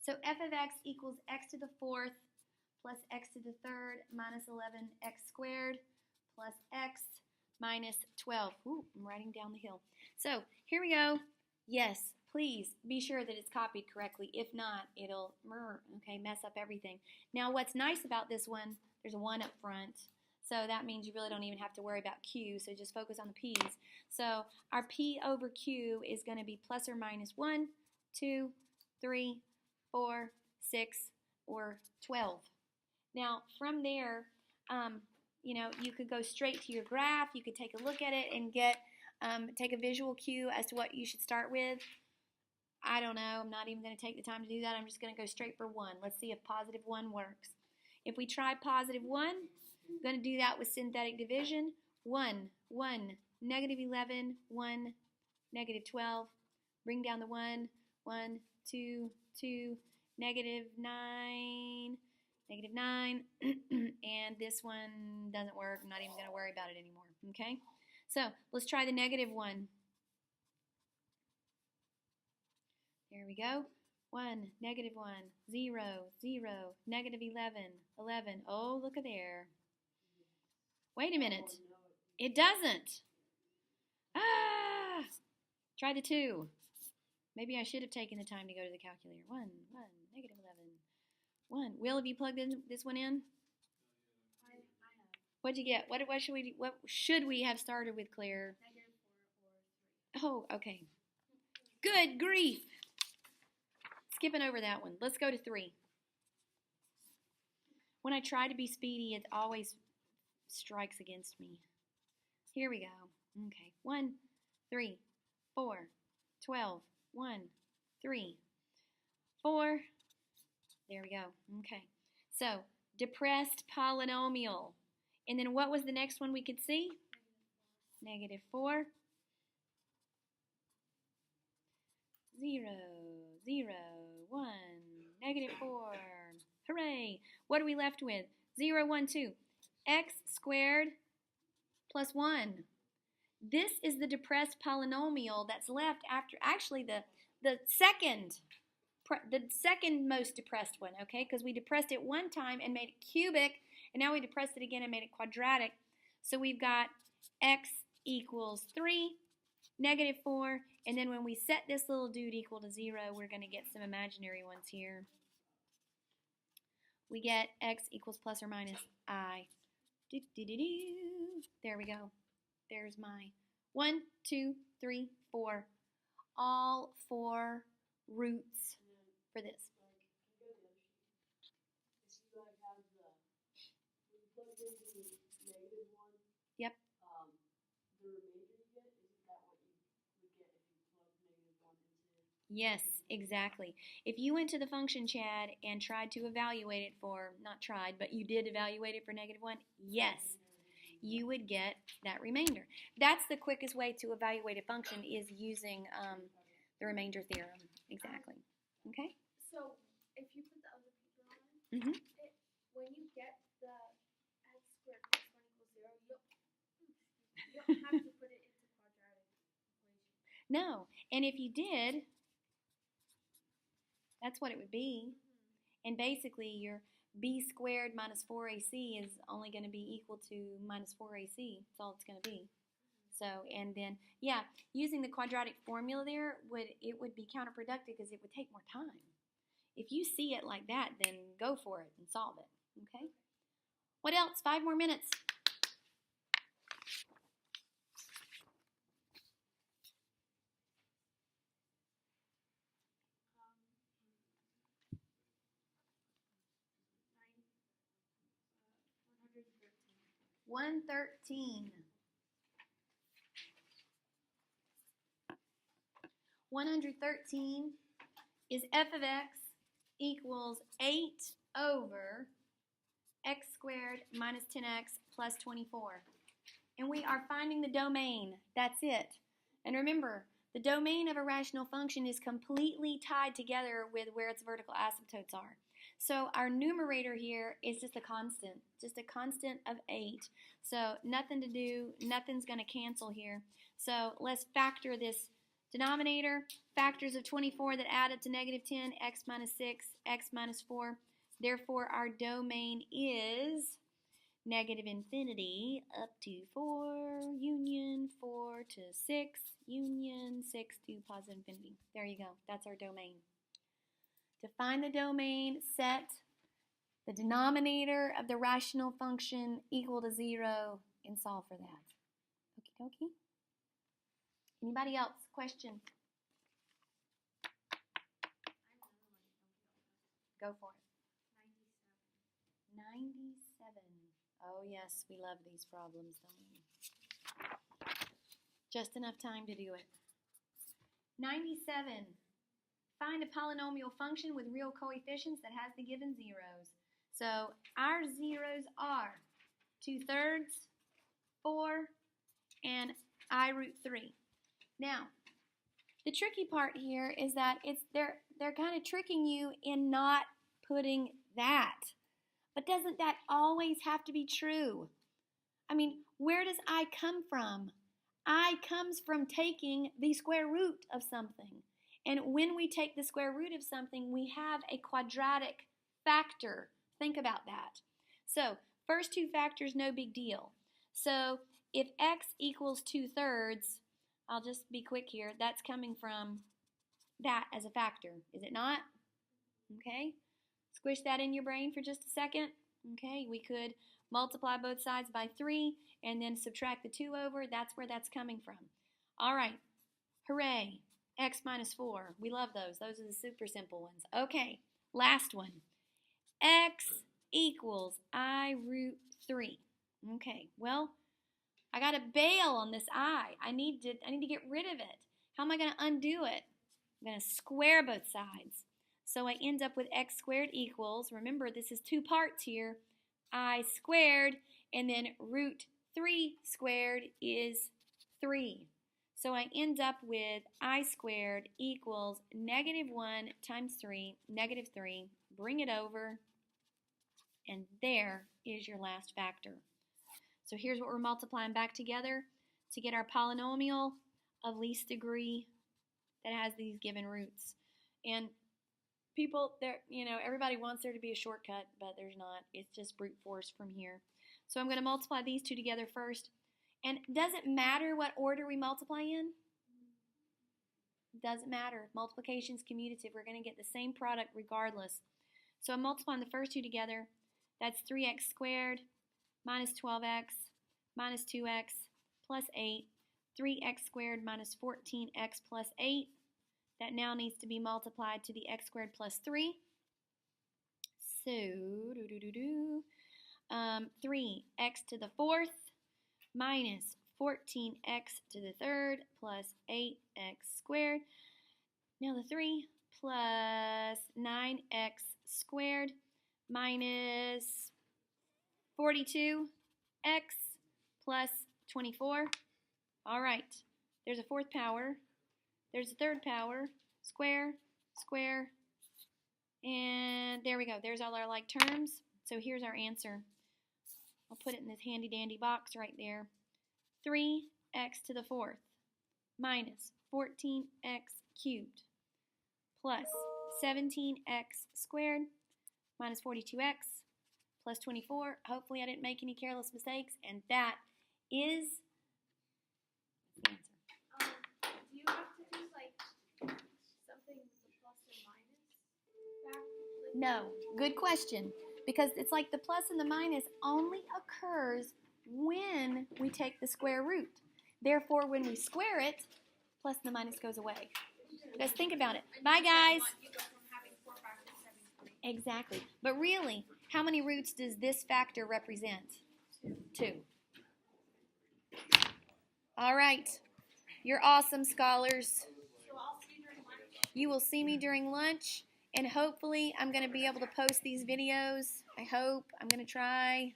So f of x equals x to the fourth plus x to the third minus 11x squared plus x minus 12. Ooh, I'm writing down the hill. So here we go. Yes, please be sure that it's copied correctly. If not, it'll mess up everything. Now what's nice about this one, there's a 1 up front. So that means you really don't even have to worry about Q, so just focus on the P's. So our P over Q is going to be plus or minus 1, 2, 3, 4, 6, or 12. Now from there, you could go straight to your graph. You could take a look at it and take a visual cue as to what you should start with. I don't know. I'm not even going to take the time to do that. I'm just going to go straight for 1. Let's see if positive 1 works. If we try positive 1, I'm going to do that with synthetic division. 1, 1, negative 11, 1, negative 12. Bring down the 1, 1, 2, 2, negative 9, negative 9. And this one doesn't work. I'm not even going to worry about it anymore. Okay? So let's try the negative 1. There we go. 1, negative 1, 0, 0, negative 11, 11. Oh, look at there. Wait a minute. It doesn't. Ah! Try the 2. Maybe I should have taken the time to go to the calculator. 1, 1, negative 11, 1. Will, have you plugged this one in? I have. What'd you get? What should we have started with, Claire? -4 or 3. Oh, okay. Good grief. Skipping over that one. Let's go to 3. When I try to be speedy, it always strikes against me. Here we go. Okay. 1, 3, 4, 12, 1, 3, 4. There we go. Okay. So, depressed polynomial. And then what was the next one we could see? Negative 4. 0, 0, 1, negative 4. Hooray! What are we left with? 0, 1, 2. X squared plus 1. This is the depressed polynomial that's left after, actually the second most depressed one, okay? Because we depressed it one time and made it cubic, and now we depressed it again and made it quadratic. So we've got x equals 3, negative 4, and then when we set this little dude equal to 0, we're going to get some imaginary ones here. We get x equals plus or minus I. There we go. There's my 1, 2, 3, 4. All 4 roots for this. Yep. The remainder you get, isn't that what you would get if you plugged -1 into? Yes, exactly. If you went to the function, Chad, and tried to evaluate it for, not tried, but you did evaluate it for -1, yes, you would get that remainder. That's the quickest way to evaluate a function, is using the remainder theorem. Exactly. Okay? So, if you put the other paper on, when you get the x squared plus 1 equals 0, you don't have to put it into quadratic equation. No. And if you did, that's what it would be. And basically, your b squared minus 4ac is only going to be equal to minus 4ac. That's all it's going to be. So, and then, yeah, using the quadratic formula there, it would be counterproductive because it would take more time. If you see it like that, then go for it and solve it. Okay? What else? 5 more minutes. $113. 113. 113 is f of x equals 8 over x squared minus 10x plus 24. And we are finding the domain. That's it. And remember, the domain of a rational function is completely tied together with where its vertical asymptotes are. So our numerator here is just a constant of 8. So nothing to do, nothing's going to cancel here. So let's factor this Denominator, factors of 24 that add up to negative 10, x minus 6, x minus 4. Therefore, our domain is negative infinity up to 4, union 4 to 6, union 6 to positive infinity. There you go. That's our domain. To find the domain, set the denominator of the rational function equal to 0 and solve for that. Okie dokie. Anybody else? Question? Go for it. 97. Oh, yes, we love these problems, don't we? Just enough time to do it. 97. Find a polynomial function with real coefficients that has the given zeros. So our zeros are 2/3, 4, and I root 3. Now, the tricky part here is that they're kind of tricking you in not putting that. But doesn't that always have to be true? I mean, where does I come from? I comes from taking the square root of something. And when we take the square root of something, we have a quadratic factor. Think about that. So, first two factors, no big deal. So, if x equals 2/3, I'll just be quick here, that's coming from that as a factor, is it not? Okay. Squish that in your brain for just a second. Okay, we could multiply both sides by 3 and then subtract the 2 over. That's where that's coming from. All right, hooray, x minus 4. We love those. Those are the super simple ones. Okay, last one. X equals I root 3. Okay, well, I got to bail on this I. I need to get rid of it. How am I going to undo it? I'm going to square both sides. So I end up with x squared equals, remember this is two parts here, I squared, and then root 3 squared is 3. So I end up with I squared equals negative 1 times 3, negative 3. Bring it over, and there is your last factor. So here's what we're multiplying back together to get our polynomial of least degree that has these given roots. And people, everybody wants there to be a shortcut, but there's not. It's just brute force from here. So I'm going to multiply these two together first. And does it matter what order we multiply in? Doesn't matter. Multiplication is commutative. We're going to get the same product regardless. So I'm multiplying the first two together. That's 3x squared minus 12x minus 2x plus 8. 3x squared minus 14x plus 8. That now needs to be multiplied to the x squared plus 3. So, 3x to the 4th minus 14x to the 3rd plus 8x squared. Now the 3 plus 9x squared minus 42x plus 24. All right, there's a 4th power. There's a 3rd power, square, square, and there we go. There's all our like terms. So here's our answer. I'll put it in this handy dandy box right there. 3x to the 4th minus 14x cubed plus 17x squared minus 42x plus 24. Hopefully I didn't make any careless mistakes, and that is the answer. Do you have to do like something with the plus or minus back? No, good question. Because it's like the plus and the minus only occurs when we take the square root. Therefore, when we square it, plus and the minus goes away. Because think about it. Bye, guys. You go from having 4 factors to having 3. Exactly. But really, how many roots does this factor represent? 2. All right. You're awesome, scholars. So I'll see you during lunch. You will see me during lunch, and hopefully I'm going to be able to post these videos. I hope. I'm going to try.